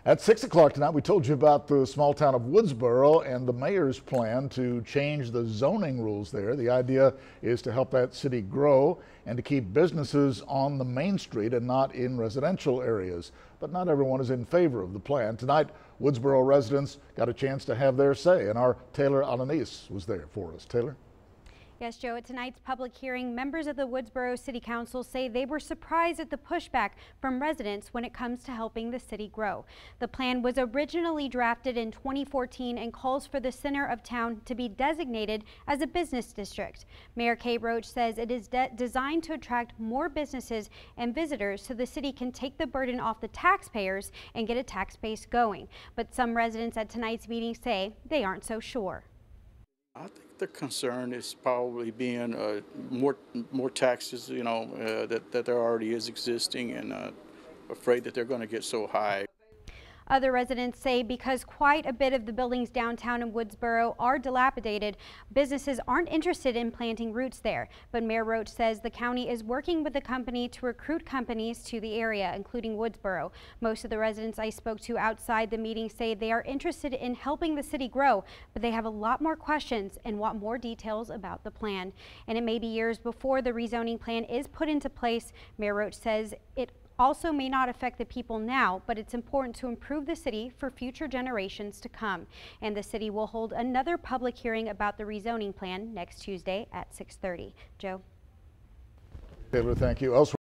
At 6 o'clock tonight, we told you about the small town of Woodsboro and the mayor's plan to change the zoning rules there. The idea is to help that city grow and to keep businesses on the main street and not in residential areas. But not everyone is in favor of the plan. Tonight, Woodsboro residents got a chance to have their say, and our Taylor Alanis was there for us. Taylor? Yes, Joe, at tonight's public hearing, members of the Woodsboro City Council say they were surprised at the pushback from residents when it comes to helping the city grow. The plan was originally drafted in 2014 and calls for the center of town to be designated as a business district. Mayor Kate Roach says it is designed to attract more businesses and visitors so the city can take the burden off the taxpayers and get a tax base going. But some residents at tonight's meeting say they aren't so sure. I think the concern is probably being more taxes, that there already is existing, and afraid that they're going to get so high. Other residents say because quite a bit of the buildings downtown in Woodsboro are dilapidated, businesses aren't interested in planting roots there. But Mayor Roach says the county is working with the company to recruit companies to the area, including Woodsboro. Most of the residents I spoke to outside the meeting say they are interested in helping the city grow, but they have a lot more questions and want more details about the plan. And it may be years before the rezoning plan is put into place. Mayor Roach says it also may not affect the people now, but it's important to improve the city for future generations to come. And the city will hold another public hearing about the rezoning plan next Tuesday at 6:30. Joe? Taylor, thank you. Elsewhere